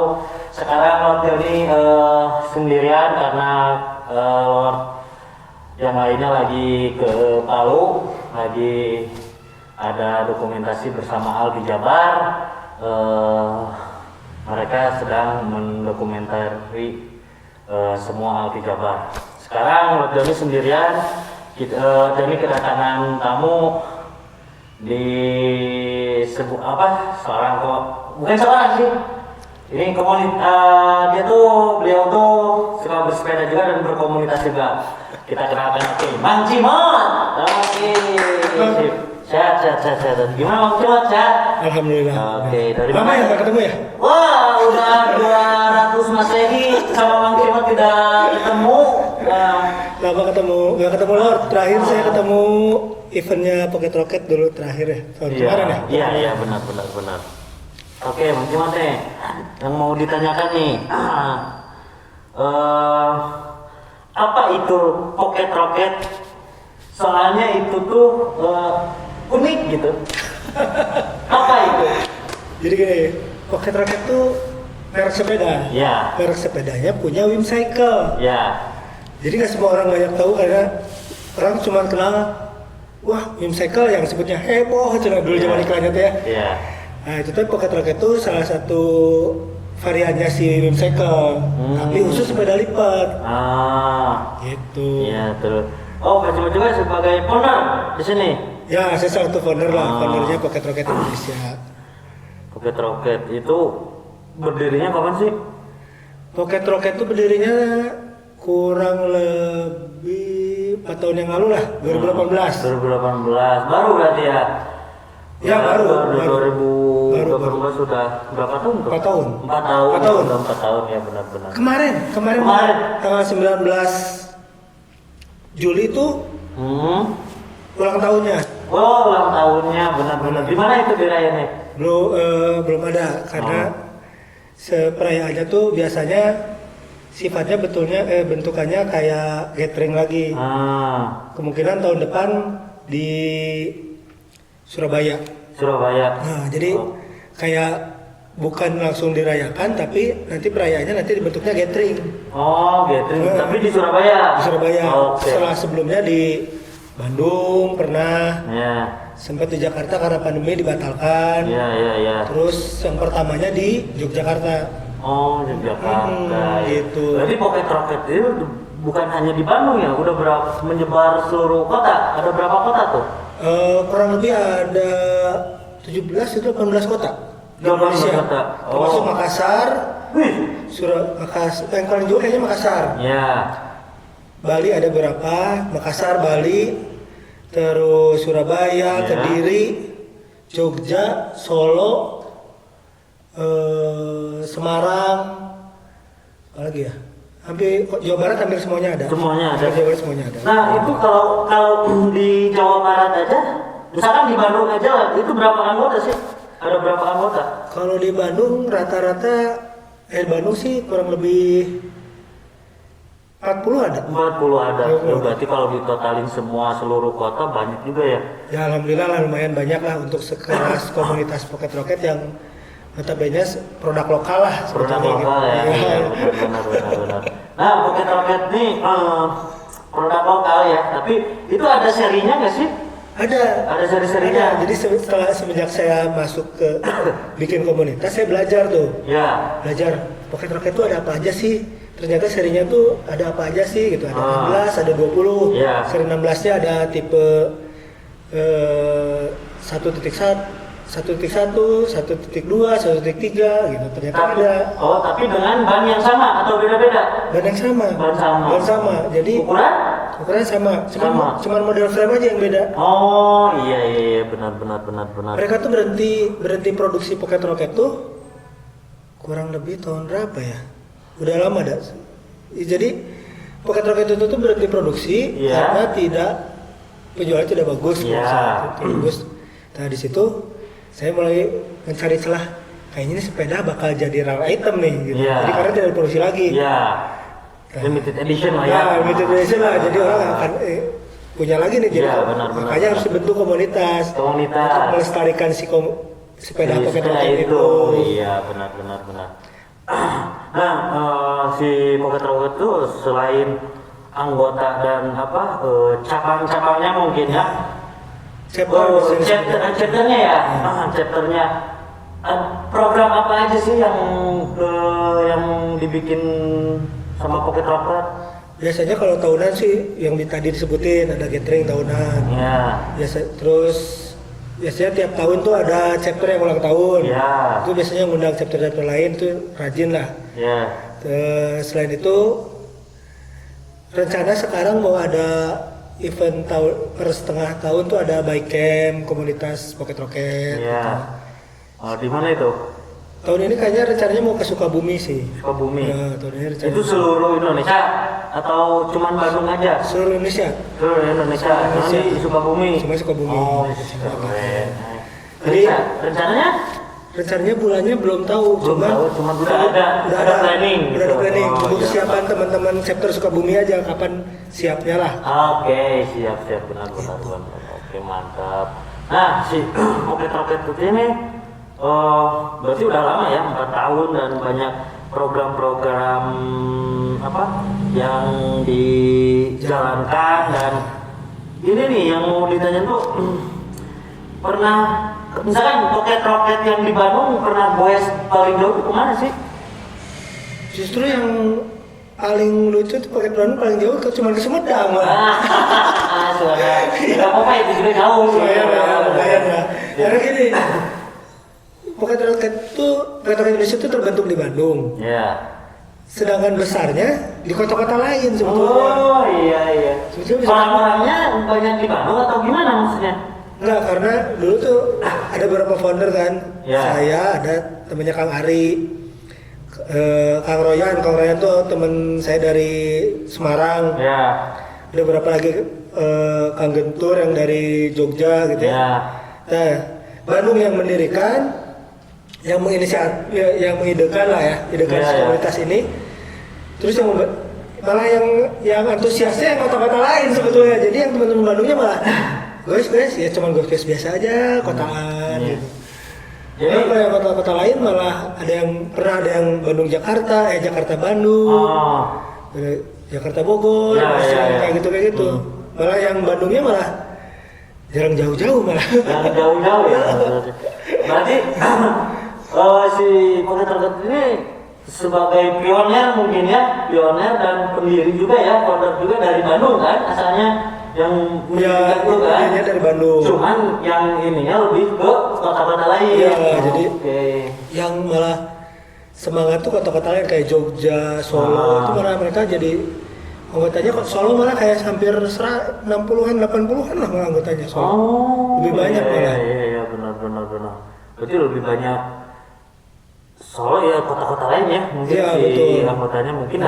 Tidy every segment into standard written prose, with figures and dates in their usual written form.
tahu sekarang Lord Joni sendirian karena Lord yang lainnya lagi ke Palu, lagi ada dokumentasi bersama Aldi Jabar. Mereka sedang mendokumentari semua Aldi Jabar. Sekarang Lord Joni sendirian. Joni kedatangan tamu di seorang bukan seorang sih. Ini dia beliau tuh suka bersepeda juga dan berkomunitas juga. Kita kenalkan Mang Cimot. Oke. Sehat. Gimana Mang Cimot, sehat? Alhamdulillah. Oke, dari lama ya ketemu ya? Wah, udah 200 Masehi sama Mang Cimot tidak ketemu. Lama ketemu, nggak ketemu Lord. Terakhir saya ketemu eventnya Pocket Rocket dulu terakhir ya. Tahun kemarin ya? Iya, benar. Oke, Mang Cimot nih, yang mau ditanyakan nih, apa itu Pocket Rocket? Soalnya itu tuh unik gitu. Apa itu? Jadi gini, Pocket Rocket tuh merek sepeda. Ya. Merek sepedanya punya Wim Cycle. Ya. Jadi nggak semua orang banyak tahu karena orang cuma kenal, wah Wim Cycle yang sebutnya heboh, cina dulu zaman iklannya tuh ya. Iya. Nah itu tuh Pocket Rocket tuh salah satu variannya si Wim Cycle, tapi khusus sepeda lipat. Gitu. Iya terus. Oh, Pak Cimot juga sebagai founder di sini. Ya, saya salah satu founder lah, foundernya Pocket Rocket Indonesia. Pocket Rocket itu berdirinya kapan sih? Pocket Rocket itu berdirinya kurang lebih 4 tahun yang lalu lah, 2018. 2018, baru berarti ya? Ya, baru. 2018 sudah berapa tahun tuh? 4 tahun. 4 tahun. 4 tahun. Sudah 4 tahun ya benar-benar. Kemarin tanggal 19 Juli itu ulang tahunnya. Oh, ulang tahunnya benar-benar. Di mana itu dirayainnya? Belum ada karena perayaannya tuh biasanya sifatnya bentukannya kayak gathering lagi. Kemungkinan tahun depan di Surabaya. Nah, jadi kayak bukan langsung dirayakan, tapi nanti perayaannya nanti dibentuknya gathering. Oh, gathering. Tapi di Surabaya. Di Surabaya. Okay. Setelah sebelumnya di Bandung pernah. Ya. Sempat di Jakarta karena pandemi dibatalkan. Iya. Terus yang pertamanya di Yogyakarta. Oh, Yogyakarta. Gitu. Berarti Pocket Rocket itu bukan hanya di Bandung ya, udah menyebar seluruh kota. Ada berapa kota tuh? Kurang lebih ada 17 itu 18 kota. 18 kota. Termasuk Makassar. Wih. Makassar. Yang paling jauh kayaknya Makassar. Ya. Bali ada berapa? Makassar, Bali, terus Surabaya, Kediri, Jogja, Solo, Semarang, apa lagi ya? Hampir Jawa Barat hampir semuanya ada. Semuanya ada. Jawa Barat semuanya ada. Nah itu kalau di Jawa Barat aja, misalkan di Bandung aja, itu berapa anggota sih? Ada berapa anggota? Kalau di Bandung rata-rata, Bandung sih kurang lebih 40 ada. 40 ada. Ya, berarti kalau ditotalin semua seluruh kota banyak juga ya? Ya alhamdulillah lah, lumayan banyak lah untuk sekelas komunitas Pocket Rocket yang notabene produk lokal lah. Produk lokal gitu. ya, iya, benar. Nah, Pocket Rocket ini produk lokal ya, tapi itu ada serinya nggak sih? Ada seri-serinya. Jadi semenjak saya masuk ke bikin komunitas, saya belajar tuh. Ya. Belajar Pocket Rocket itu ada apa aja sih? Ternyata serinya tuh ada apa aja sih gitu. Ada 16, ada 20. Ya. Seri 16-nya ada tipe 1.1, 1.2, 1.3 gitu. Ternyata ada. Oh, tapi dengan ban yang sama atau beda-beda? Ban yang sama. Ban sama. Jadi ukuran sama. Cuma model frame aja yang beda. Oh, iya, benar. Mereka tuh berhenti produksi Pocket Rocket tuh kurang lebih tahun berapa ya? Udah lama dah. Jadi Pocket Rocket itu tuh berhenti produksi karena penjualannya tidak bagus. Bagus. Nah di situ saya mulai mencari celah. Kayaknya ini sepeda bakal jadi rare item nih. Gitu. Jadi karena tidak diproduksi lagi. Limited edition lah ya. Limited edition lah. Jadi orang akan punya lagi nih. Jadi makanya harus dibentuk komunitas. Untuk melestarikan si sepeda Pocket Rocket itu. Iya benar. Nah, si Pocket Rocket itu selain anggota dan cabang-cabangnya mungkin ya. Chapternya ya, chapternya. Program apa aja sih yang dibikin sama Pocket Rocket? Biasanya kalau tahunan sih yang tadi disebutin ada gathering tahunan. Ya. Terus biasanya tiap tahun tuh ada chapter yang ulang tahun. Ya. Itu biasanya ngundang chapter-chapter lain tuh rajin lah. Ya. Selain itu rencana sekarang mau ada event per setengah tahun tuh ada bike camp komunitas Pocket Rocket. Ya. Di mana itu? Tahun ini kayaknya rencananya mau ke Sukabumi sih. Sukabumi. Ya, tahun ini rencananya. Itu seluruh Indonesia atau cuman Bandung aja? Seluruh Indonesia. Seluruh Indonesia. Nanti di Sukabumi. Cuma Sukabumi. Oh, keren. Jadi rencananya? Rencananya bulannya belum tahu, cuma udah ada planning. Udah ada planning. Oh, Tunggu kesiapan teman-teman chapter Sukabumi aja kapan siapnya lah. Oke, siap benar. Oke, mantap. Nah, si Pocket Rocket ini berarti udah lama ya, 4 tahun dan banyak program-program yang dijalankan. Dan ini nih yang mau ditanya tuh, pernah misalkan Pocket Rocket yang di Bandung pernah goes paling jauh kemana sih? Justru yang paling lucu tuh Pocket Bandung paling jauh cuma ke Sumedang lah. Suara nggak apa-apa itu juga jauh. Lumayan lah. Karena gini, Pocket Rocket Indonesia itu terbentuk di Bandung. Ya. Sedangkan besarnya di kota-kota lain sebetulnya. Oh iya. Orang-orangnya banyak di Bandung atau gimana maksudnya? Enggak, karena dulu tuh ada beberapa founder kan. Ya. Saya ada temennya Kang Ari, Kang Royan tuh temen saya dari Semarang. Ya. Ada beberapa lagi Kang Gentur yang dari Jogja gitu ya. Nah, Bandung yang mendirikan, yang mengidekan lah ya, komunitas ini. Terus yang malah yang antusiasnya yang kota-kota lain sebetulnya. Jadi yang teman-teman Bandungnya malah guys ya cuman guys biasa aja kotaan gitu. Jadi kalau yang kota-kota lain malah ada yang Bandung Jakarta Bandung, Jakarta Bogor, kayak gitu. Malah yang Bandungnya malah jarang jauh-jauh malah. Jarang jauh-jauh ya. Berarti si Pocket Rocket ini sebagai pionir mungkin ya, dan pendiri juga ya, founder juga dari Bandung kan asalnya. Yang itu kan dari Bandung. Cuman yang ininya lebih ke kota-kota lain. Iya, jadi yang malah semangat tuh kota-kota lain kayak Jogja, Solo itu malah mereka jadi anggotanya kok Solo malah kayak hampir 60-an, 80-an lah malah anggotanya Solo. Lebih banyak malah. Iya, benar. Berarti lebih banyak Solo ya, kota-kota lain ya mungkin betul. Anggotanya mungkin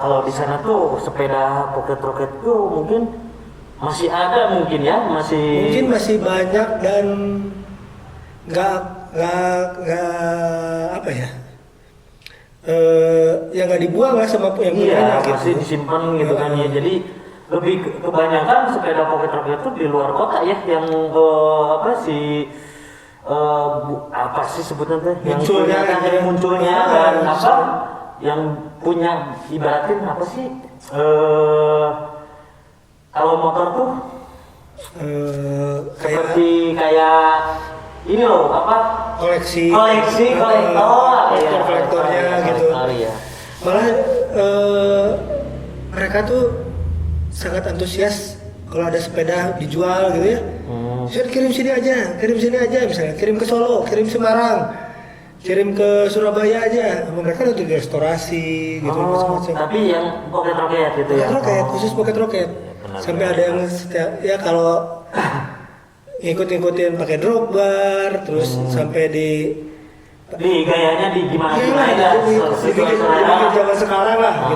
kalau di sana tuh sepeda Pocket Rocket tuh mungkin masih ada mungkin ya, mungkin masih banyak dan nggak apa ya, yang nggak dibuang lah sama yang punyanya. Iya, masih disimpan gitu kan ya. Jadi lebih kebanyakan sepeda Pocket Rocket itu di luar kota ya, yang apa sih sebutnya tuh? Yang munculnya dan yang punya ibaratin apa sih? Kalau motor tuh seperti kayak ini loh koleksi kolektornya gitu. Ya. Malah mereka tuh sangat antusias kalau ada sepeda dijual gitu ya. Saya kirim sini aja misalnya, kirim ke Solo, kirim Semarang, kirim ke Surabaya aja. Mereka untuk restorasi gitu macam-macam. Tapi yang Pocket Rocket gitu ya. Khusus Pocket Rocket. Sampai ada yang ya kalau ngikut-ngikutin pakai drop bar, terus sampai di gayanya di gimana dibikin zaman sekarang lah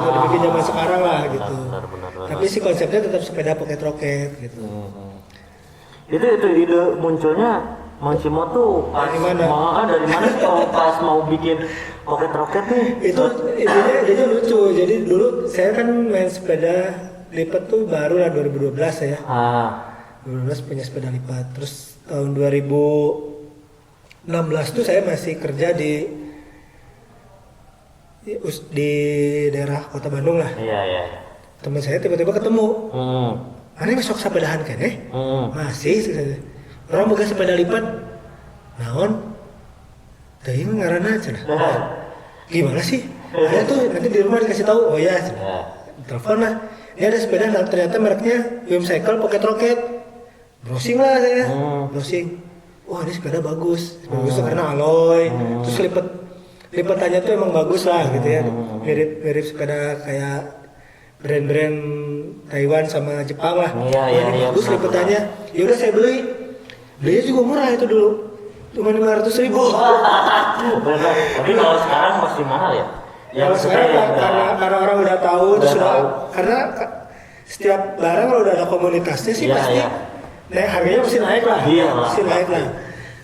gitu, benar. Tapi si konsepnya tetap sepeda Pocket Rocket gitu. Itu ide munculnya Mang Cimo tuh dari mana pas mau bikin Pocket Rocket nih? Itu idenya lucu. Jadi dulu saya kan main sepeda lipat tuh baru lah 2012 ya. 2012 punya sepeda lipat. Terus tahun 2016 tuh saya masih kerja di di daerah kota Bandung lah. Iya. Teman saya tiba-tiba ketemu. Aneh besok sepedahan kan masih orang boga sepeda lipat naon teuing ngaranna cenah gimana sih ada tuh nanti di rumah dikasih tahu oh ya telepon lah ini ada sepeda nah, ternyata mereknya Wimcycle Pocket Rocket browsing lah saya browsing wah ini sepeda bagus tuh karena alloy terus lipatannya tuh emang bagus lah gitu ya mirip sepeda kayak brand-brand Taiwan sama Jepang lah. Iya, bagus lipatannya. Ya udah saya belinya juga murah itu dulu, cuma 500.000. Benar. Tapi kalau sekarang masih mahal ya. Kalau sekarang karena orang udah tahu terus karena setiap barang kalau udah ada komunitasnya sih pasti naik harganya pasti naik lah. Iya, pasti naik lah.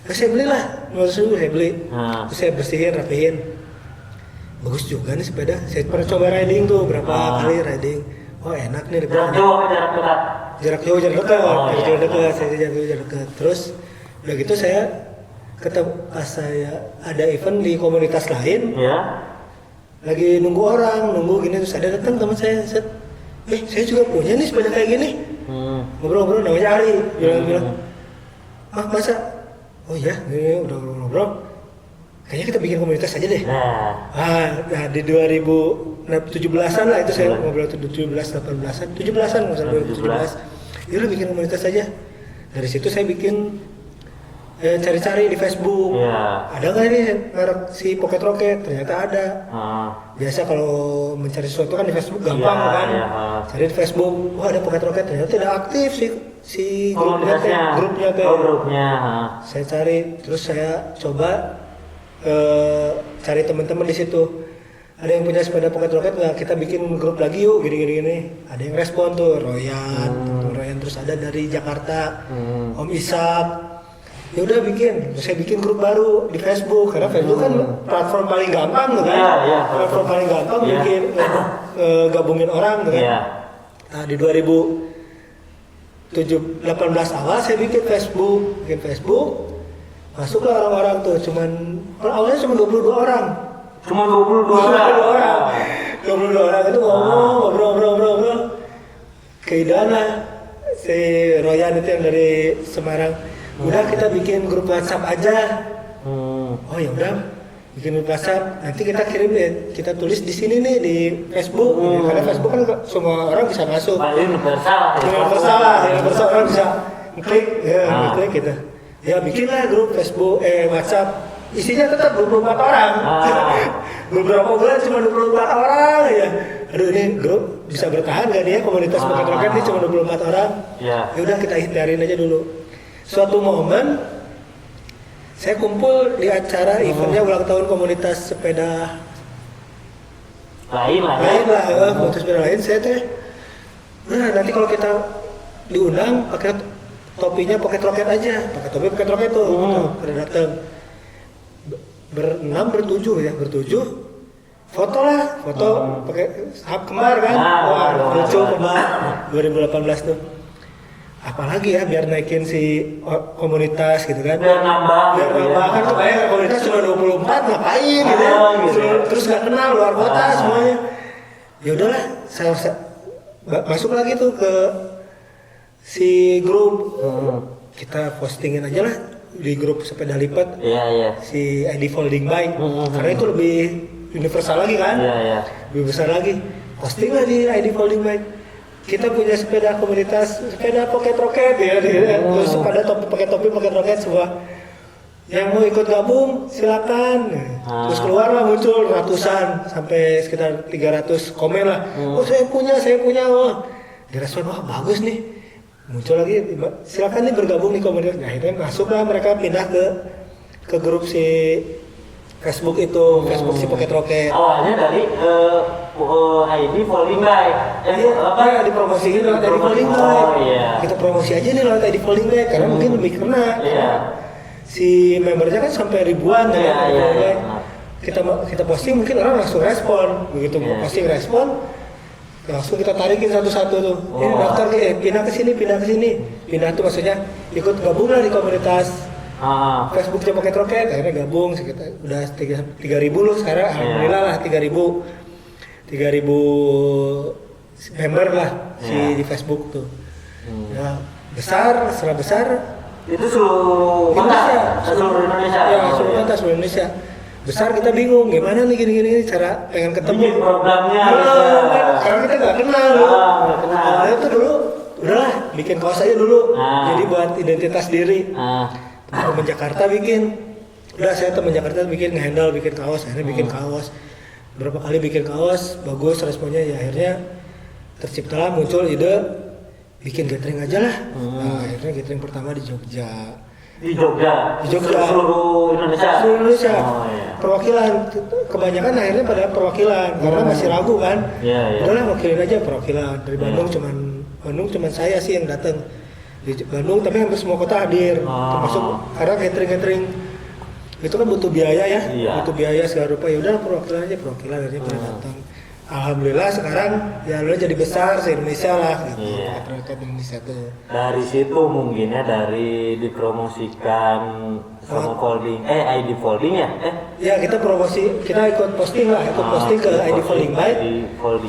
Terus saya belilah 500.000 saya beli. Terus saya bersihin, rapihin. Bagus juga nih sepeda. Saya pernah coba riding tuh berapa kali riding. Oh enak nih. Jarak jauh apa jarak dekat? Jarak jauh, jarak dekat. Jarak dekat. Saya jarak jauh, jarak dekat. Terus udah gitu saya ketemu pas saya ada event di komunitas lain. Ya. Lagi nunggu orang, gini terus ada datang teman saya. Saya juga punya nih sepeda kayak gini. Ngobrol-ngobrol namanya Ari. Bilang. Masa? Oh iya, udah ngobrol. Kayaknya kita bikin komunitas aja deh. Nah di 2017-an lah itu saya ngobrol tuh 17-18-an 17-an nggak salah 2017. Yaudah bikin komunitas aja. Dari situ saya bikin cari-cari di Facebook. Ada nggak ini merek si Pocket Rocket? Ternyata ada. Biasa kalau mencari sesuatu kan di Facebook gampang kan. Cari di Facebook, wah ada Pocket Rocket. Ternyata tidak aktif si grupnya teh. Grupnya. Saya cari, terus saya coba cari teman-teman di situ. Ada yang punya sepeda Pocket Rocket nggak? Kita bikin grup lagi yuk, gini. Ada yang respon tuh, Royan, terus ada dari Jakarta, Om Isak. Ya udah bikin, terus saya bikin grup baru di Facebook karena Facebook kan platform paling gampang tuh kan. Platform paling gampang bikin gabungin orang tuh kan. Nah di 2018 awal saya bikin Facebook. Masuklah orang-orang tuh, awalnya cuma 22 orang. Cuma 22 orang. 22 orang itu ngobrol. Keidana si Royan itu yang dari Semarang. Udah kita bikin grup WhatsApp aja. Oh ya udah, bikin grup WhatsApp. Nanti kita kirim kita tulis di sini nih di Facebook. Karena Facebook kan semua orang bisa masuk. Universal orang bisa klik gitu. Ya bikinlah grup Facebook, WhatsApp. Isinya tetap 24 orang. Beberapa bulan cuma 24 orang ya. Aduh ini grup bisa bertahan gak nih ya komunitas Pocket Rocket ini cuma 24 orang. Ya udah kita ikhtiarin aja dulu. Suatu momen saya kumpul di acara eventnya ulang tahun komunitas sepeda lain lah, komunitas sepeda lain. Saya nanti kalau kita diundang pakai topinya Pocket Rocket aja, pakai topi Pocket Rocket tuh, pada datang bertujuh, foto pakai sahab kembar kan, lucu kembar 2018 tuh. Apalagi ya biar naikin si komunitas gitu kan, biar nambah kan tuh kayak komunitas cuma 24 ngapain gitu ya, terus nggak kenal luar kota semuanya. Ya udahlah, saya masuk lagi tuh ke si grup, kita postingin aja lah di grup sepeda lipat, si ID folding bike, karena itu lebih universal lagi kan, lebih besar lagi, posting lah di ID folding bike. Kita punya sepeda komunitas, sepeda Pocket Rocket ya, terus pada pakai topi Pocket Rocket semua. Yang mau ikut gabung silakan. Terus keluarlah muncul ratusan sampai sekitar 300 komen lah. Oh saya punya, oh. Direspon wah bagus nih. Muncul lagi, silakan nih bergabung di komunitas. Nah akhirnya masuklah mereka pindah ke grup si Facebook itu, Facebook si Pocket Rocket. Awalnya dari ID folding bike. Apa dipromosiin lewat ID folding bike. Kita promosi aja nih lewat ID folding bike karena mungkin lebih kena. Si membernya kan sampai ribuan ya. Kita posting mungkin orang langsung respon. Begitu posting respon, langsung kita tarikin satu-satu tuh. Ini daftar pindah ke sini. Pindah tuh maksudnya ikut gabung lah di komunitas Facebooknya Pocket Rocket. Akhirnya gabung sekitar udah 3.000 loh sekarang. Alhamdulillah lah member lah Iya. di Facebook tuh. Ya, setelah besar Itu seluruh kota, seluruh Indonesia. Ya, seluruh Indonesia. Besar kita bingung gimana nih gini cara pengen ketemu. Bikin programnya. Karena kita nggak kenal. Nggak kenal. Nah, itu dulu udahlah bikin kaos aja dulu. Ah. Jadi buat identitas diri. Ah, Teman Jakarta bikin. Udah saya teman Jakarta bikin ngehandle bikin kaos, akhirnya bikin kaos. Berapa kali bikin kaos, bagus responnya ya akhirnya terciptalah muncul ide bikin gathering aja lah. Nah, akhirnya gathering pertama di Jogja. di Jogja. Di Jogja. Seluruh Indonesia. Seluruh Indonesia. Oh, iya. Perwakilan kebanyakan akhirnya pada perwakilan karena masih ragu kan. Iya, iya. Udahlah wakilin aja perwakilan dari Bandung cuman saya sih yang datang di Bandung tapi hampir semua kota hadir termasuk karena catering itu kan butuh biaya ya. Iya. Butuh biaya segala rupa ya udah perwakilan akhirnya pada datang. Alhamdulillah sekarang ya udah jadi besar se Indonesia lah gitu. Iya. Masyarakat Indonesia tuh. Dari situ mungkinnya dari dipromosikan sama folding, ID folding ya? Ya kita promosi, kita ikut posting lah, posting ke ID Folding Byte.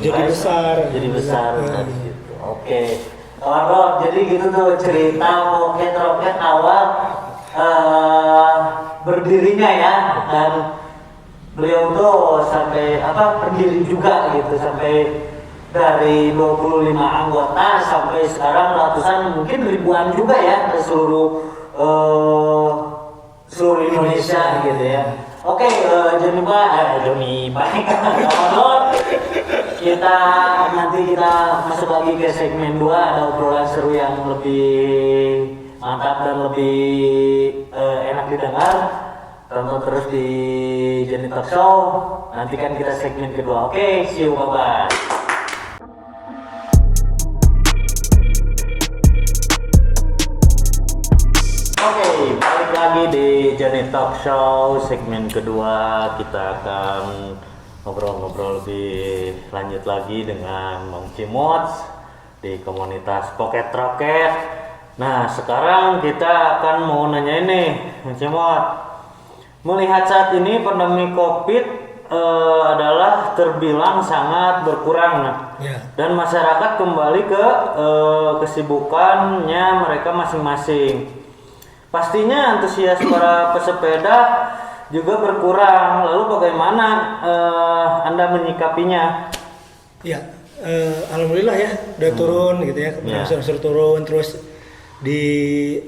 Jadi besar. Jadi besar Ya. dari situ. Oke. Bro, jadi gitu tuh cerita Pocket Rocket awal berdirinya ya, dan beliau tuh sampai pendiri juga gitu, sampai dari 25 anggota sampai sekarang ratusan mungkin ribuan juga ya ke seluruh Indonesia gitu ya. Oke, Joni baik kita masuk lagi ke segmen 2, ada obrolan seru yang lebih mantap dan lebih enak didengar. Tonton terus di Joni Talk Show. Nantikan kita segmen kedua. Oke, see you, bye-bye. Oke, balik lagi di Joni Talk Show segmen kedua. Kita akan ngobrol-ngobrol lebih lanjut lagi dengan Mang Cimots di komunitas Pocket Rocket. Nah, sekarang kita akan mau nanya ini, Mang Cimot. Melihat saat ini pandemi COVID adalah terbilang sangat berkurang, dan masyarakat kembali ke kesibukannya mereka masing-masing. Pastinya antusias para pesepeda juga berkurang. Lalu bagaimana Anda menyikapinya? Ya, alhamdulillah ya, udah turun gitu ya, berangsur-angsur turun, terus di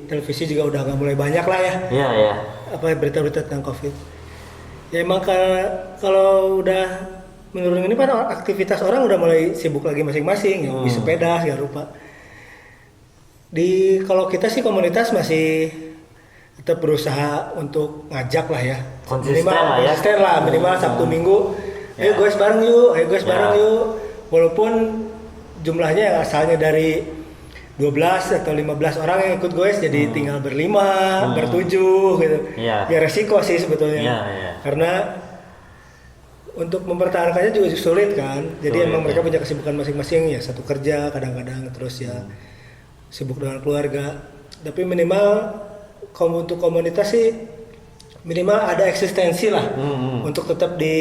televisi juga udah nggak mulai banyak lah ya. Iya, iya. Berita-berita tentang COVID. Ya emang kalau udah menurun ini kan aktivitas orang udah mulai sibuk lagi masing-masing, ya, di sepeda segala rupa. Kalau kita sih komunitas masih tetap berusaha untuk ngajak lah ya. Konsisten lah, minimal Sabtu Minggu. Ayo guys bareng yuk. Walaupun jumlahnya yang asalnya dari 12 atau 15 orang yang ikut guys jadi tinggal berlima, bertujuh gitu. Ya resiko sih sebetulnya. Karena untuk mempertahankannya juga sulit kan. Jadi emang mereka punya kesibukan masing-masing ya, satu kerja kadang-kadang terus ya sibuk dengan keluarga. Tapi minimal untuk komunitas sih minimal ada eksistensi lah untuk tetap di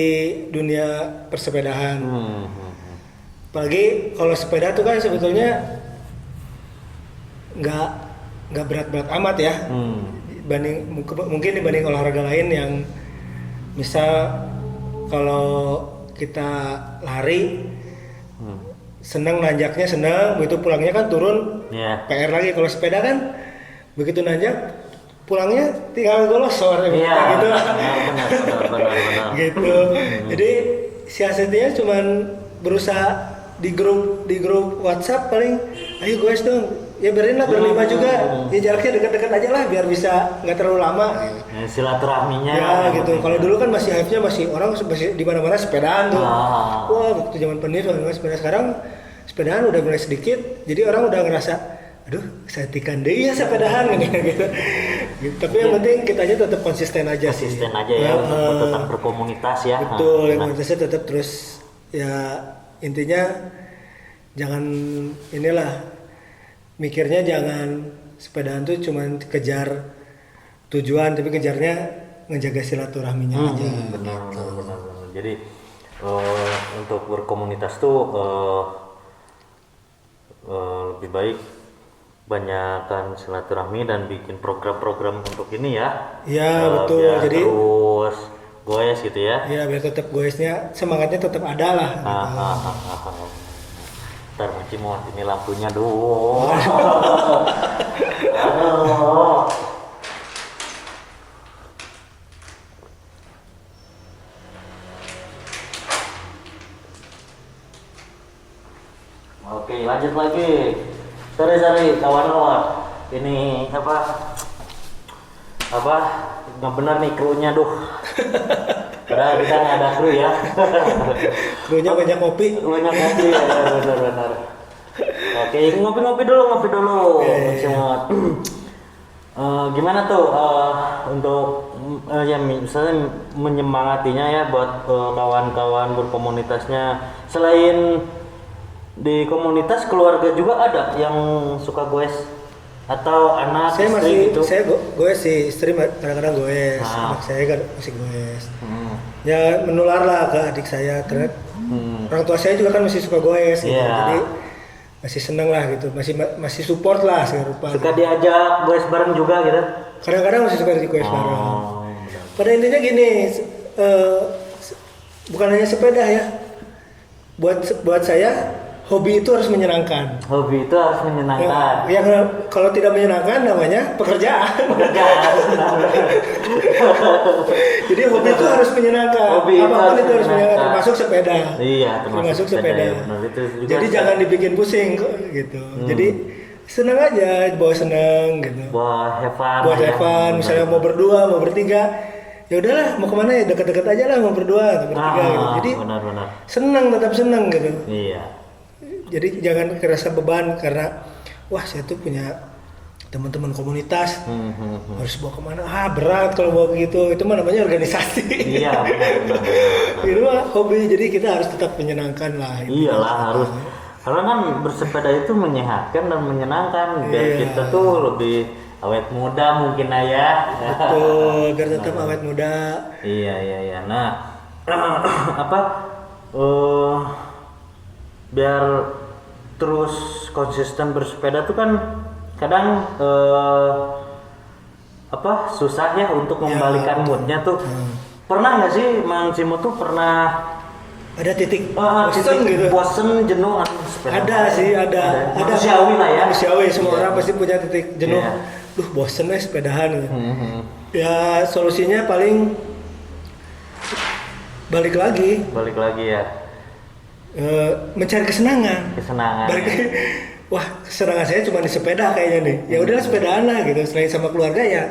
dunia persepedahan. Apalagi kalau sepeda tuh kan sebetulnya nggak berat-berat amat ya. Mungkin dibanding olahraga lain yang misal kalau kita lari senang nanjaknya senang, begitu pulangnya kan turun PR lagi. Kalau sepeda kan begitu nanjak pulangnya tinggal golosor gitu. Benar. Gitu. Jadi siasatnya cuman berusaha di grup WhatsApp paling ayo guys dong ya biarin lah berlima juga ya jaraknya dekat-dekat aja lah biar bisa nggak terlalu lama ya, silaturahminya ya gitu. Kalau dulu kan masih hype-nya masih orang masih di mana-mana sepedaan tuh wah waktu zaman pandemi sepeda. Sekarang sepedaan udah mulai sedikit jadi orang udah ngerasa aduh setikan deh ya sepedahan gitu. Tapi yang penting kita aja tetap konsisten aja ya untuk tetap berkomunitas ya. Betul, komunitasnya tetap terus ya intinya jangan mikirnya jangan sepedaan tuh cuman kejar tujuan tapi kejarnya ngejaga silaturahminya aja. Benar. Jadi untuk berkomunitas tuh lebih baik banyakkan silaturahmi dan bikin program-program untuk ini ya. Iya betul. Biar Jadi terus goes gitu ya. ya biar tetap goesnya semangatnya tetap ada lah. Gitu. Ntar Manci mau ini lampunya dong. Aduh. Oke, lanjut lagi. Sorry kawan-kawan. Ini apa nggak benar nih krunya duh. Padahal kita nggak ada kru ya. Krunya banyak kopi. Banyak kopi ya, benar. Oke, ngopi dulu. Semua. Gimana tuh untuk ya misalnya menyemangatinya ya buat kawan-kawan berkomunitasnya, selain di komunitas keluarga juga ada yang suka goes atau anak Saya istri masih gitu? saya goes sih, istri kadang-kadang goes, Ah. anak saya kan masih goes. Ya menular lah ke adik saya karena orang tua saya juga kan masih suka goes gitu. Iya. Jadi masih seneng lah gitu, masih support lah segala rupa. Suka diajak goes bareng juga gitu? Kadang-kadang masih suka di goes bareng. benar. Pada intinya gini, bukan hanya sepeda ya. Buat saya hobi itu harus menyenangkan. Hobi itu harus menyenangkan. Yang kalau tidak menyenangkan namanya pekerjaan. Pekerjaan. Jadi hobi itu harus menyenangkan. Hobi itu Apapun harus itu harus menyenangkan, menyenangkan. termasuk sepeda. Iya, termasuk sepeda, ya, benar. Itu juga Jadi jangan dibikin pusing kok gitu. Jadi senang aja, bawa senang gitu. buat have fun. Buat ya. have fun, misalnya mau berdua, mau bertiga, ya udahlah mau kemana ya deket-deket aja lah mau berdua atau bertiga gitu. Jadi benar. senang, tetap senang gitu. Iya. Jadi jangan kerasa beban karena wah saya tuh punya teman-teman komunitas harus bawa kemana, berat kalau bawa gitu, itu mah namanya organisasi. Iya, benar. Itu mah hobi, jadi kita harus tetap menyenangkan lah. Gitu. Iyalah harus. Karena kan bersepeda itu menyehatkan dan menyenangkan. Biar Iya. kita tuh lebih awet muda mungkin ya. Betul, biar tetap awet muda. Iya. Nah, apa? Biar terus konsisten bersepeda tuh kan kadang susah ya untuk membalikan moodnya tuh. Pernah nggak sih Mang Cimo tuh pernah Ada titik bosen gitu. bosen jenuh sepeda? Ada sih, ada. Manusiawi lah ya. Manusiawi, semua Iya. orang pasti punya titik jenuh. Iya. Duh, bosen nih sepedahan gitu. Ya solusinya paling balik lagi, ya mencari kesenangan. kesenangan. Balik lagi, wah kesenangan saya cuma di sepeda kayaknya nih. Ya udahlah sepedaan lah gitu. Selain sama keluarga ya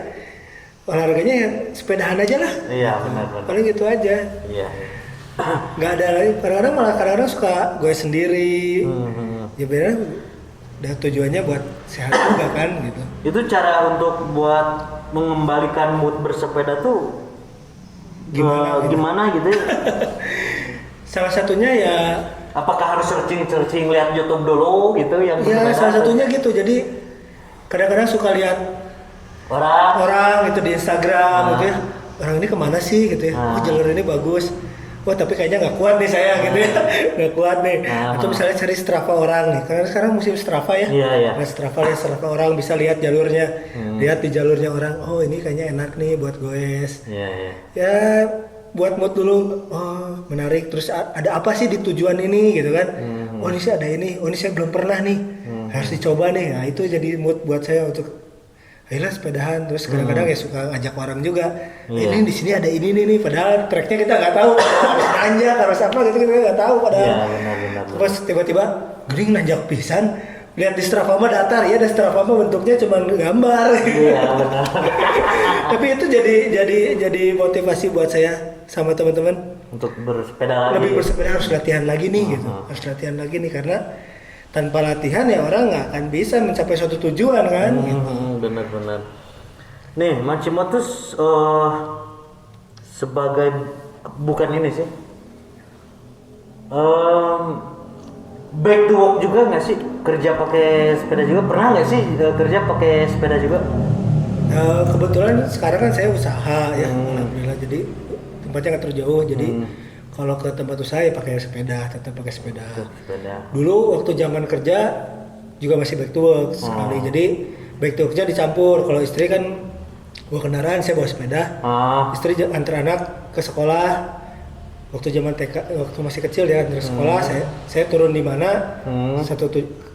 olahraganya ya sepedahan aja lah. Iya benar. Paling gitu aja. Iya. Nggak ada lagi. Kadang-kadang suka gue sendiri. Ya benar. Dan tujuannya buat sehat juga kan gitu. Itu cara untuk buat mengembalikan mood bersepeda tuh gimana gitu? Salah satunya ya Apakah harus searching lihat YouTube dulu gitu yang ya bersepeda? salah satunya gitu. Jadi kadang-kadang suka lihat orang gitu di Instagram gitu ya. Orang ini kemana sih gitu ya. Oh jalur ini bagus. Wah tapi kayaknya nggak kuat nih saya gitu ya. Nggak kuat nih. Atau misalnya cari Strava orang nih. Karena sekarang musim Strava ya. Iya. Nah, Strava orang bisa lihat jalurnya. Lihat di jalurnya orang. Oh ini kayaknya enak nih buat goes. Iya. Ya buat mood dulu. Oh menarik. Terus ada apa sih di tujuan ini gitu kan. Oh ini sih ada ini. Oh ini saya belum pernah nih. Harus dicoba nih. Nah itu jadi mood buat saya untuk akhirnya sepedahan. Terus kadang-kadang ya suka ngajak orang juga. Ini di sini ada ini nih. Padahal tracknya kita nggak tahu. Harus nanjak, harus apa gitu kita nggak tahu. Padahal. Iya benar. Terus tiba-tiba gering nanjak pisan. Lihat di Strava mah datar ya. Di Strava mah bentuknya cuma gambar. Iya benar. Tapi itu jadi motivasi buat saya sama teman-teman. Untuk bersepeda lagi. Lebih bersepeda harus latihan lagi nih gitu. Harus latihan lagi nih karena tanpa latihan ya orang nggak akan bisa mencapai suatu tujuan kan. Benar. Nih, Mang Cimo tuh sebagai bukan ini sih. Back to work juga nggak sih? Kerja pakai sepeda juga pernah nggak sih kerja pakai sepeda juga? Kebetulan sekarang kan saya usaha ya, alhamdulillah. Jadi tempatnya nggak terlalu jauh. Jadi Kalau ke tempat usaha ya pakai sepeda, tetap pakai sepeda. Sepeda. Dulu waktu zaman kerja juga masih back to work sekali. Jadi back to worknya dicampur. Kalau istri kan bawa kendaraan, saya bawa sepeda. Istri antar anak ke sekolah. Waktu zaman TK, waktu masih kecil ya antar sekolah, saya turun di mana,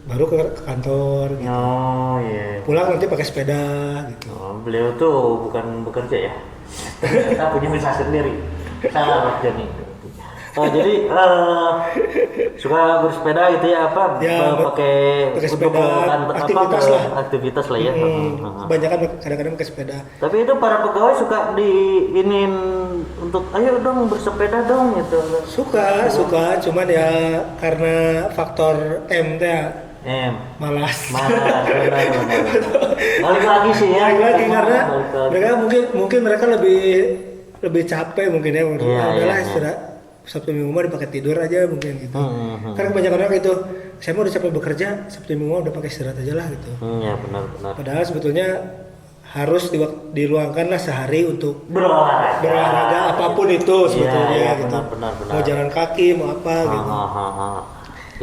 baru ke kantor. Gitu. Oh iya. Pulang nanti pakai sepeda. Gitu. Beliau tuh bukan bekerja ya, kita punya usaha sendiri. Salah Joni. Jadi suka bersepeda gitu ya apa? Ya, pakai sepeda aktivitas lah ya. Kebanyakan kadang-kadang pakai sepeda. Tapi itu para pegawai suka diinin untuk ayo dong bersepeda dong gitu. Suka, cuman ya karena faktor M teh malas. Benar. Balik lagi sih ya. Karena mereka mungkin mereka lebih capek mungkin ya. Udahlah istirahat. Sabtu Minggu mah dipakai tidur aja mungkin gitu. Karena kebanyakan orang itu, saya mau udah capek bekerja, Sabtu Minggu mah udah pakai istirahat aja lah gitu. Iya benar. Padahal sebetulnya harus diluangkan lah sehari untuk berolahraga apapun itu sebetulnya gitu. Benar. Mau jalan kaki, mau apa gitu.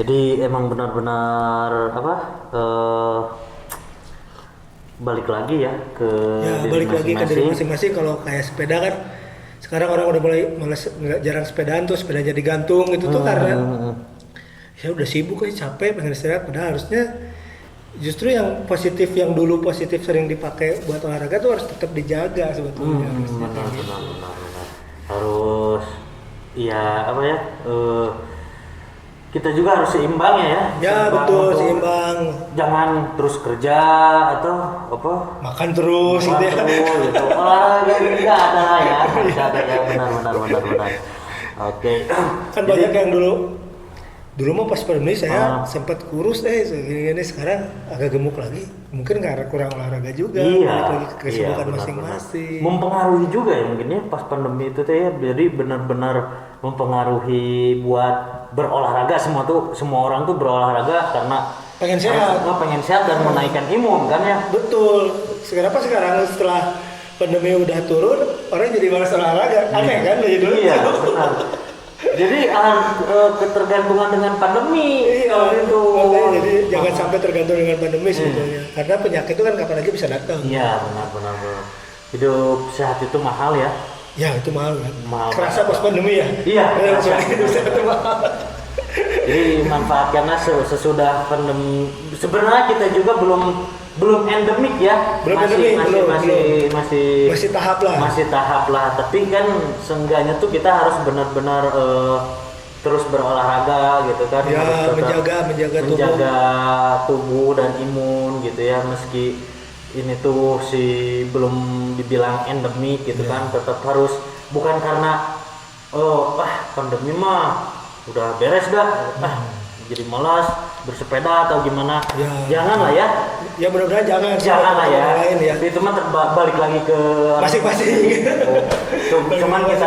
Jadi emang benar-benar balik lagi ya ke balik lagi ke diri masing-masing. Kalau kayak sepeda kan sekarang orang udah mulai malas, jarang sepedaan tuh, sepedanya digantung itu tuh karena ya udah sibuk aja, capek, pengen istirahat. Padahal harusnya justru yang positif, yang dulu positif sering dipakai buat olahraga tuh harus tetap dijaga sebetulnya. Benar. Harus ya kita juga harus seimbang ya. Ya betul, seimbang. Jangan terus kerja atau makan terus gitu ya. Olahraga juga ada ya. Benar. Oke. Kan banyak yang dulu mau pas pandemi saya sempat kurus segini sekarang agak gemuk lagi. Mungkin karena kurang olahraga juga. Lagi ke kesibukan masing-masing. Mempengaruhi juga ya mungkin ya pas pandemi itu ya. Jadi benar-benar mempengaruhi buat berolahraga. Semua orang tuh berolahraga karena pengen sehat dan menaikkan imun kan ya. Betul. Sekarang setelah pandemi udah turun, orang jadi malas olahraga. Aneh kan dari dulu. Iya, benar. Jadi ketergantungan dengan pandemi. Itu. Jadi jangan sampai tergantung dengan pandemi sebetulnya. Karena penyakit itu kan kapan lagi bisa datang. Iya, benar. Hidup sehat itu mahal ya. Ya itu mahal kan. Kerasa pas pandemi ya. Iya. Hidup sehat itu mahal. Jadi manfaatkanlah sesudah pandemi. Sebenarnya kita juga belum endemik ya. Masih tahap lah. Tapi kan seenggaknya tuh kita harus benar-benar terus berolahraga gitu kan. Ya, harus menjaga tubuh dan imun gitu ya, meski ini tuh belum dibilang endemik gitu kan, tetap harus, bukan karena pandemi mah udah beres dah, jadi malas bersepeda atau gimana. Jangan lah ya. Ya mudah-mudahan jangan lah ya. Itu mah balik lagi ke masing-masing. Cuman kita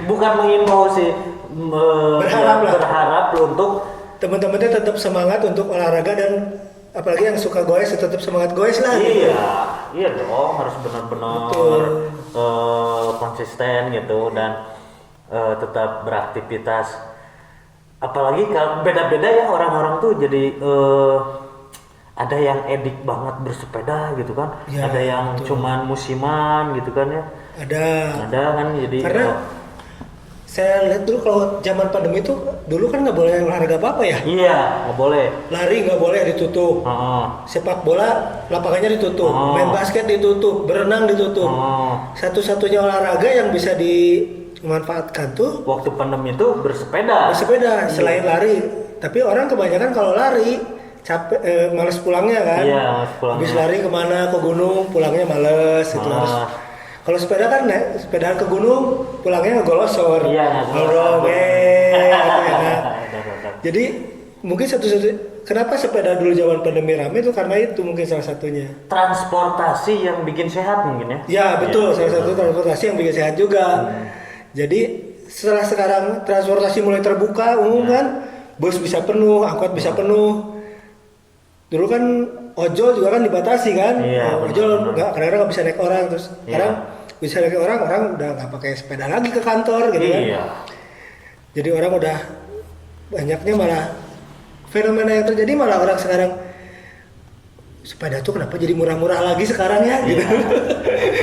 bukan mengimbau sih, berharap untuk teman-temannya tetap semangat untuk olahraga, dan apalagi yang suka goes tetap semangat goes lah. Iya dong, harus benar-benar konsisten gitu dan tetap beraktivitas. Apalagi kalau beda-beda ya orang-orang tuh jadi ada yang edik banget bersepeda gitu kan, ada yang cuman musiman gitu kan ya. Ada kan, jadi karena saya lihat dulu kalau zaman pandemi itu dulu kan nggak boleh olahraga apa ya. Iya, nggak boleh. Lari nggak boleh, ditutup. Sepak bola lapangannya ditutup. Main basket ditutup. Berenang ditutup. Satu-satunya olahraga yang bisa dimanfaatkan tuh waktu pandemi itu bersepeda. Selain lari. Tapi orang kebanyakan kalau lari capek, males pulangnya kan. Iya, males pulangnya. Habis lari kemana, ke gunung, pulangnya males. Itu harus. Kalau sepeda kan sepedaan ke gunung, pulangnya ngegolosor. Iya, Jadi mungkin kenapa sepeda dulu zaman pandemi rame itu karena itu mungkin salah satunya. Transportasi yang bikin sehat mungkin ya. Ya betul, salah satu transportasi yang bikin sehat juga. Jadi setelah sekarang transportasi mulai terbuka umum kan, bus bisa penuh, angkot bisa penuh. Dulu kan ojol juga kan dibatasi kan. Ojol kadang-kadang nggak bisa naik orang, terus sekarang bisa naik orang udah nggak pakai sepeda lagi ke kantor gitu kan. Jadi orang udah banyaknya malah fenomena yang terjadi malah orang sekarang sepeda tuh kenapa jadi murah-murah lagi sekarang ya gitu.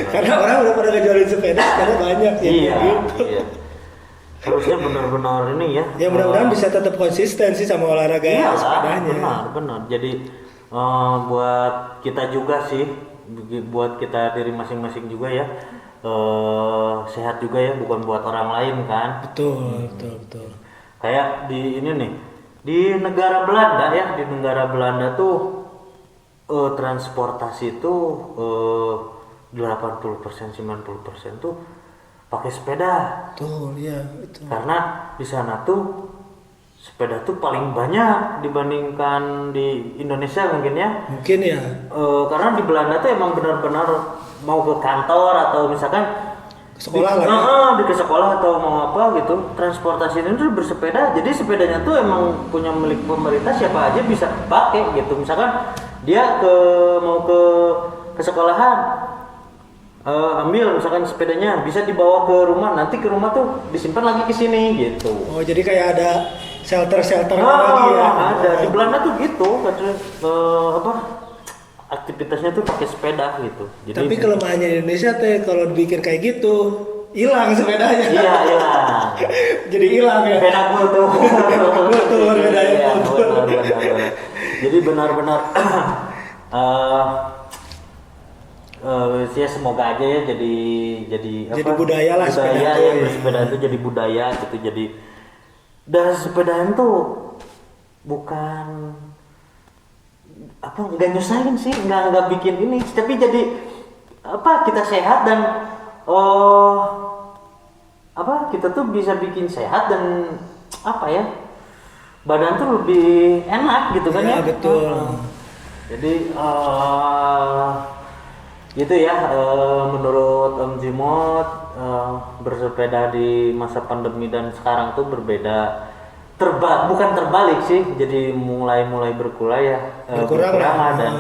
Karena orang udah pada ngejualin sepeda karena banyak ya. Iya, Gitu. iya. Harusnya benar-benar ini ya. Ya mudah-mudahan bisa tetap konsisten sih sama olahraga Iya, sepedanya. benar. Jadi buat kita juga sih, buat kita diri masing-masing juga ya, sehat juga ya, bukan buat orang lain kan. Betul. Kayak di ini nih, di negara Belanda ya, di negara Belanda tuh transportasi itu 80% 90% tuh pakai sepeda. Betul, iya itu. Karena di sana tuh sepeda tuh paling banyak dibandingkan di Indonesia mungkin ya. Mungkin ya. Karena di Belanda tuh emang benar-benar mau ke kantor atau misalkan Ke sekolah di, lah. di ke sekolah atau mau apa gitu, transportasi ini tuh bersepeda. Jadi sepedanya tuh emang punya milik pemerintah, siapa aja bisa pakai gitu. Misalkan dia mau ke sekolahan, ambil misalkan sepedanya, bisa dibawa ke rumah, nanti ke rumah tuh disimpan lagi ke sini gitu. Oh jadi kayak ada shelter lagi ya. Ada di Belanda tuh gitu, katanya aktivitasnya tuh pakai sepeda gitu. Jadi Tapi kelemahannya Indonesia teh kalau dibikin kayak gitu hilang sepedanya. iya hilang. Jadi hilang ya. Sepeda kultur. Kultur, bedanya Iya, kultur. benar. Jadi benar-benar ya semoga aja ya jadi Jadi budaya lah sepeda budaya tuh, ya, ya. bersepeda itu jadi budaya gitu. Jadi dan sepedaan tuh bukan apa, nggak nyusahin sih, nggak bikin ini, tapi jadi apa, kita sehat dan kita tuh bisa bikin sehat dan apa ya, badan tuh lebih enak gitu kan Ya, ya. betul. Jadi gitu ya, menurut Om Jimot bersepeda di masa pandemi dan sekarang tuh berbeda, bukan terbalik sih, jadi mulai berkurang ya, Berkurang lah. dan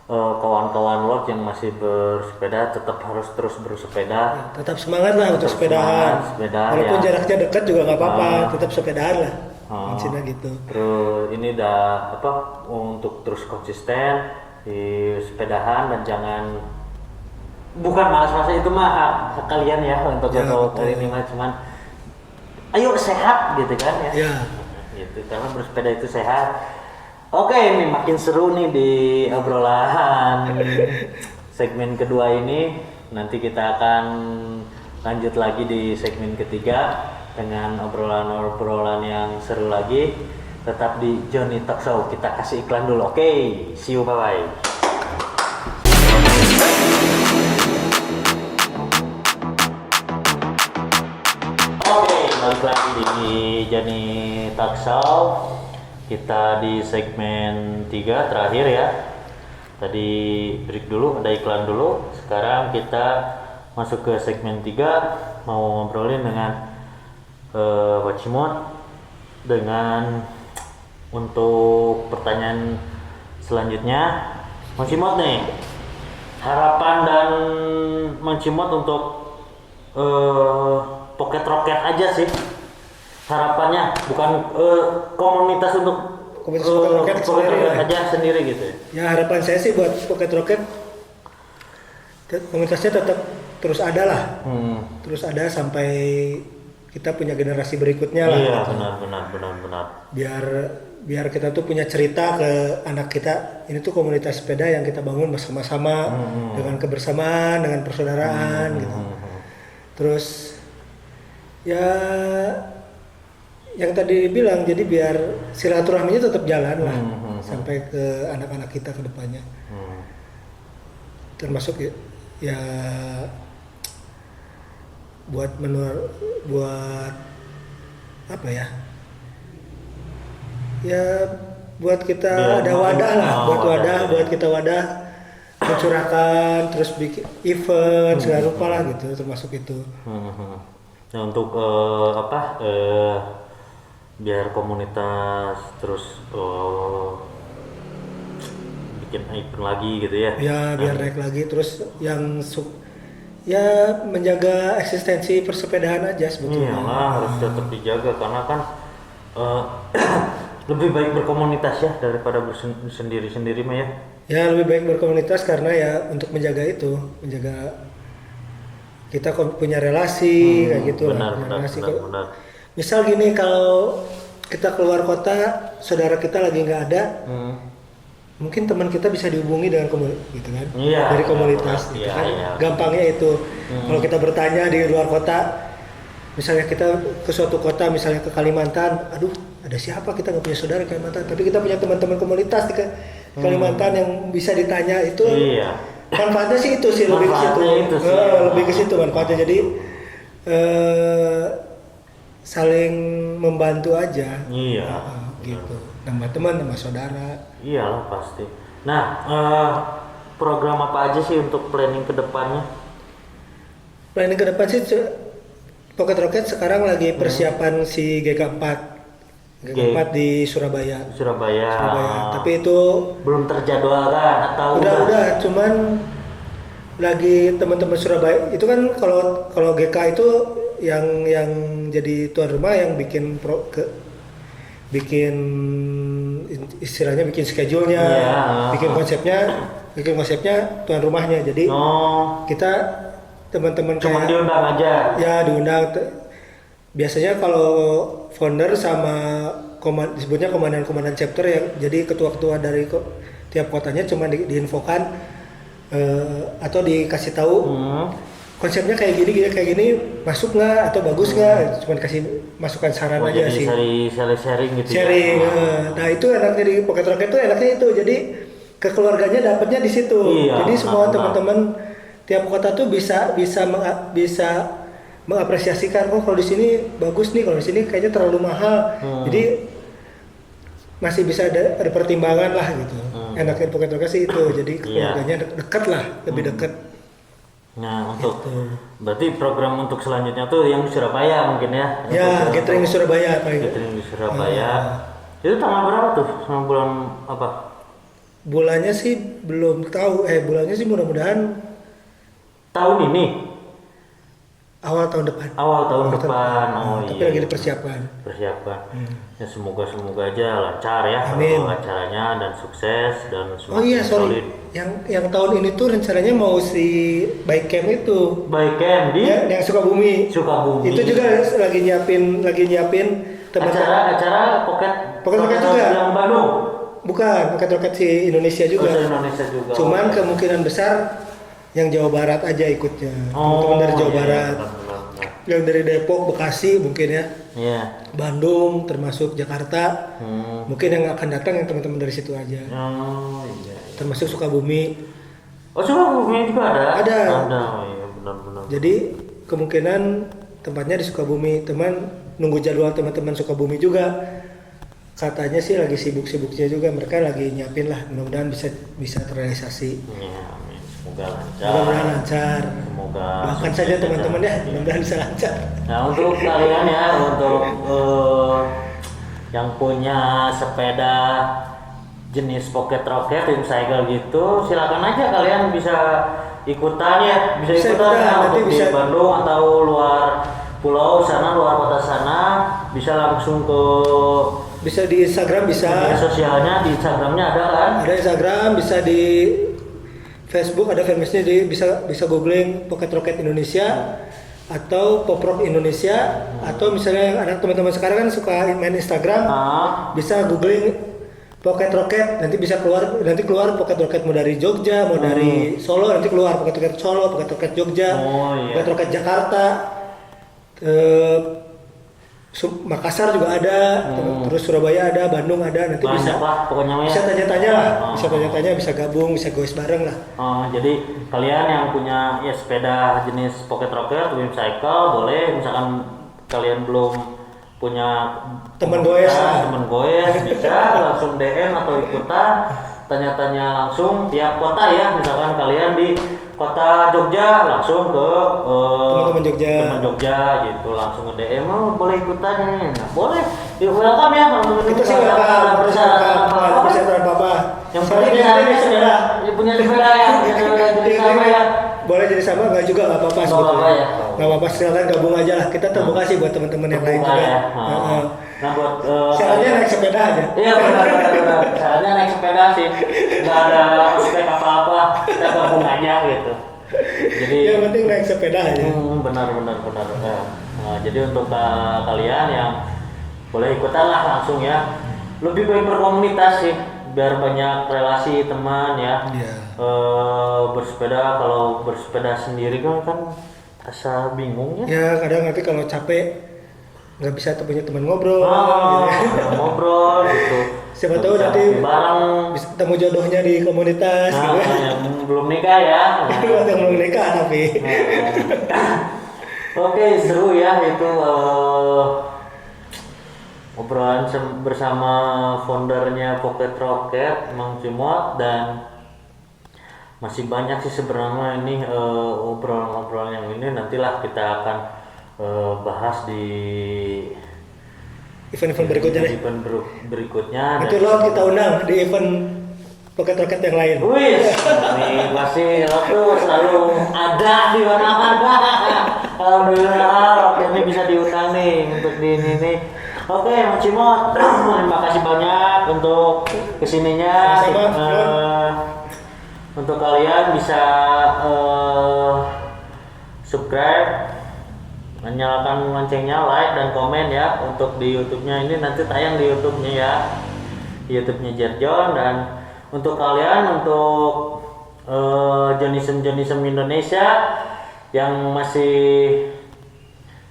kawan-kawan lot yang masih bersepeda tetap harus terus bersepeda. Tetap semangat lah untuk Tetap sepedahan. semangat, sepeda, Walaupun ya. jaraknya dekat juga nggak apa-apa, tetap sepedaan lah. Intinya gitu. Terus ini udah untuk terus konsisten di sepedahan dan jangan, bukan malas-malasan, itu mah hak kalian ya untuk Ya, kali ini mah, cuman ayo sehat gitu kan ya. Ya. Gitu, karena bersepeda itu sehat. Oke, ini makin seru nih di obrolan segmen kedua ini. Nanti kita akan lanjut lagi di segmen ketiga dengan obrolan-obrolan yang seru lagi. Tetap di Johnny Talk Show. Kita kasih iklan dulu. Oke, see you, bye-bye. Oke, balik lagi di Johnny Talk Show. Kita di segmen 3 terakhir ya. Tadi break dulu, ada iklan dulu. Sekarang kita masuk ke segmen 3, mau ngobrolin dengan Pak Cimot dengan untuk pertanyaan selanjutnya. Mang Cimot nih, harapan dan Mang Cimot untuk Pocket Rocket aja sih harapannya, bukan komunitas untuk Komunitas Pocket Rocket sendiri ya. aja sendiri gitu ya. Ya harapan saya sih buat Pocket Rocket komunitasnya tetap terus ada lah. Terus ada sampai kita punya generasi berikutnya lah. Iya, gitu. Benar. Biar kita tuh punya cerita ke anak kita, ini tuh komunitas sepeda yang kita bangun bersama-sama dengan kebersamaan, dengan persaudaraan gitu. Terus ya yang tadi bilang, jadi biar silaturahminya tetap jalan lah sampai ke anak-anak kita ke depannya. Termasuk ya buat apa ya? Ya buat kita ada wadah lah, buat kita wadah mencurahkan, terus bikin event segala rupa lah gitu, termasuk itu. Nah, untuk biar komunitas terus bikin event lagi gitu ya. Ya biar naik lagi, terus ya menjaga eksistensi persepedahan aja sebetulnya. Iyalah, harus tetap dijaga karena kan eh, lebih baik berkomunitas ya daripada sendiri-sendiri mah ya. Ya lebih baik berkomunitas karena ya untuk menjaga itu, menjaga kita punya relasi kayak gitu lah. Benar. Misal gini, kalau kita keluar kota, saudara kita lagi nggak ada, mungkin teman kita bisa dihubungi dengan gitu kan, iya, dari komunitas gitu kan. Iya. Gampangnya itu. Kalau kita bertanya di luar kota, misalnya kita ke suatu kota, misalnya ke Kalimantan, aduh ada siapa, kita nggak punya saudara di Kalimantan, tapi kita punya teman-teman komunitas di Kalimantan yang bisa ditanya itu. Iya. Manfaatnya sih itu sih, lebih ke situ. Lebih ke situ manfaatnya. Jadi saling membantu aja. Iya. Gitu. Nama teman, nama saudara. Iyalah pasti. Nah, program apa aja sih untuk planning ke depannya? Planning ke depan sih Pocket Rocket sekarang lagi persiapan si GK4 di Surabaya. Tapi itu belum terjadwalkan atau udah bilang lagi teman-teman Surabaya itu kan kalau GK itu yang jadi tuan rumah yang bikin istilahnya bikin schedule-nya, bikin konsepnya tuan rumahnya. Jadi kita teman-teman cuma diundang aja. Ya diundang. Biasanya kalau founder sama disebutnya komandan chapter yang jadi ketua-ketua dari tiap kotanya cuma diinfokan atau dikasih tahu konsepnya kayak gini masuk nggak atau bagus nggak, cuma kasih masukan saran aja sih. Sharing gitu. Sharing. Nah itu enaknya di Pocket Rocket itu enaknya itu, jadi kekeluarganya dapatnya di situ. Iya, jadi semua teman-teman tiap kota tuh bisa mengapresiasikan, oh kalau di sini bagus nih, kalau di sini kayaknya terlalu mahal. Jadi masih bisa ada pertimbangan lah gitu. Enaknya Pocket Rocket sih itu, jadi keluarganya dekat lah, lebih dekat. Nah untuk berarti program untuk selanjutnya tuh yang di Surabaya mungkin ya? Ya, gathering di Surabaya. Gathering di Surabaya. Itu tanggal berapa tuh? Sama bulan apa? Bulannya sih belum tahu. Bulannya sih mudah-mudahan tahun ini. Awal tahun depan. Oh tapi iya. Lagi di persiapan. Ya semoga aja lancar ya. Amin. Acaranya dan sukses dan semakin solid. Yang tahun ini tuh rencananya mau si bike camp itu. Bike camp di yang Sukabumi. Itu juga lagi nyiapin teman-teman. Acara Pocket Rocket juga. Yang Bandung. Bukan, Pocket Rocket si Indonesia juga. Cuman kemungkinan besar yang Jawa Barat aja ikutnya. Teman-teman dari Jawa Barat. Yang dari Depok, Bekasi mungkin ya. Bandung, termasuk Jakarta. Mungkin yang akan datang yang teman-teman dari situ aja. Termasuk Sukabumi. Sukabumi juga ada? Ada. Iya, benar. Jadi kemungkinan tempatnya di Sukabumi. Teman nunggu jadwal teman-teman Sukabumi juga. Katanya sih lagi sibuk-sibuknya juga, mereka lagi nyiapin lah, mudah-mudahan bisa terrealisasi. Amin. Semoga lancar. Doakan saja teman-teman ya, mudah-mudahan bisa lancar. Nah untuk kalian ya, untuk yang punya sepeda jenis Pocket Rocket, Twin Cycle gitu, silakan aja kalian bisa ikutan ya, bisa ikutan ya, untuk di Bandung atau luar pulau sana, luar kota sana, bisa langsung bisa di Instagram, bisa media sosialnya, di Instagramnya ada kan? Ada Instagram, bisa di Facebook, ada fanpage-nya, bisa googling Pocket Rocket Indonesia atau Pop Rock Indonesia, atau misalnya yang anak teman-teman sekarang kan suka main Instagram, bisa googling Pocket Rocket, nanti keluar Pocket Rocket mau dari Jogja, mau dari Solo, nanti keluar Pocket Rocket Solo, Pocket Rocket Jogja, Pocket Rocket Jakarta, Makassar juga ada, terus Surabaya ada, Bandung ada, nanti banyak bisa tanya-tanya lah, bisa gabung, bisa goes bareng lah. Jadi kalian yang punya ya sepeda jenis Pocket Rocket, Twin Cycle, boleh, misalkan kalian belum punya teman goes bisa langsung DM atau ikutan, tanya-tanya langsung tiap kota ya, misalkan kalian di kota Jogja langsung ke teman Jogja gitu, langsung nge-DM, boleh ikutan nih. Nah, boleh. Welcome ya teman-teman. Kita sih welcome, persyaratan apa. Yang penting dia punya sepeda yang jadi sama ya. boleh jadi sama nggak juga nggak apa-apa Nggak sebetulnya. apa-apa ya. Nggak apa-apa, silakan gabung aja lah. Kita terbuka sih buat teman-teman yang lain Terbuka juga. ya. Heeh. Nah buat Syaratnya naik sepeda aja. Iya benar. Syaratnya naik sepeda sih, nggak ada aspek apa-apa, kita gabung aja gitu. Jadi Yang penting naik sepeda aja. benar. Ya. Nah, jadi untuk kalian yang boleh ikutan lah langsung ya. Lebih baik berkomunitas sih, biar banyak relasi teman ya. Iya. Bersepeda, kalau bersepeda sendiri kan rasa bingung ya. Ya kadang nanti kalau capek nggak bisa punya teman ngobrol. gitu. Ngobrol gitu. Siapa Nggak tahu bisa nanti ngopi bareng. bisa ketemu jodohnya di komunitas. Nah, gitu. yang belum nikah ya. Buat yang belum nikah tapi. Oke, seru ya itu obrolan bersama foundernya Pocket Rocket, Mang Cimot, dan masih banyak sih sebenarnya ini obrolan-obrolan yang ini nantilah kita akan bahas di Event-event berikutnya deh. event berikutnya. Nanti lo kita undang di event Pocket Rocket yang lain. Wih, nih pasti lo tuh selalu ada di mana-mana. Alhamdulillah, Rocket ini bisa diundang nih untuk di ini nih. Oke, Mas Cimot, terima kasih banyak untuk kesininya. Sama-sama, Untuk kalian bisa subscribe, menyalakan loncengnya, like dan komen ya. Untuk di YouTube-nya ini nanti tayang di YouTube-nya ya, di YouTube-nya Jerjon. Dan untuk kalian, untuk journalism Indonesia yang masih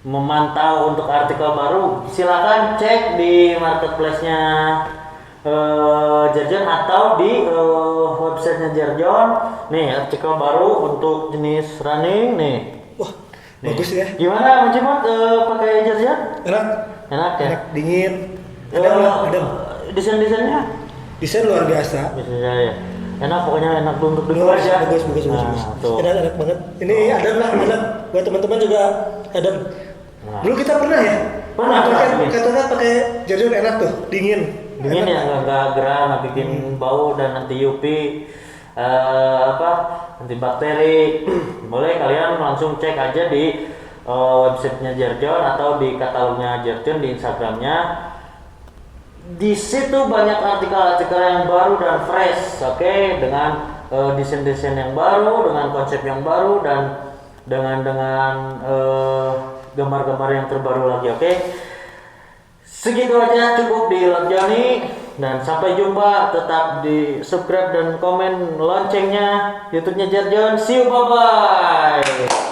memantau untuk artikel baru, silakan cek di marketplace-nya Jerjon atau di websitenya Jerjon. Nih artikel baru untuk jenis running nih. Wah, Nih. bagus ya. Gimana Mas Cimot pakai Jerjon? Enak, Enak ya? enak, dingin. Ada. Desain-desainnya Desain luar biasa. bisa ya. Enak, pokoknya enak untuk Bagus, aja. bagus. Nah, tuh. Enak banget. Ini Adam lah, enak. Buat teman-teman juga Adam. Nah. Dulu kita pernah ya? Pernah. Kata pakai Jerjon enak tuh, dingin. Dingin Enak. ya, nggak gerah, nggak bikin bau dan anti UV, anti bakteri. Boleh kalian langsung cek aja di websitenya Jerjon atau di katalognya Jerjon di Instagramnya. Di situ banyak artikel-artikel yang baru dan fresh, oke, dengan desain-desain yang baru, dengan konsep yang baru, dan dengan gambar-gambar yang terbaru lagi, oke. Segitu aja cukup di Lotjani, dan sampai jumpa. Tetap di subscribe dan komen loncengnya YouTube-nya Jerjon. See you, bye bye.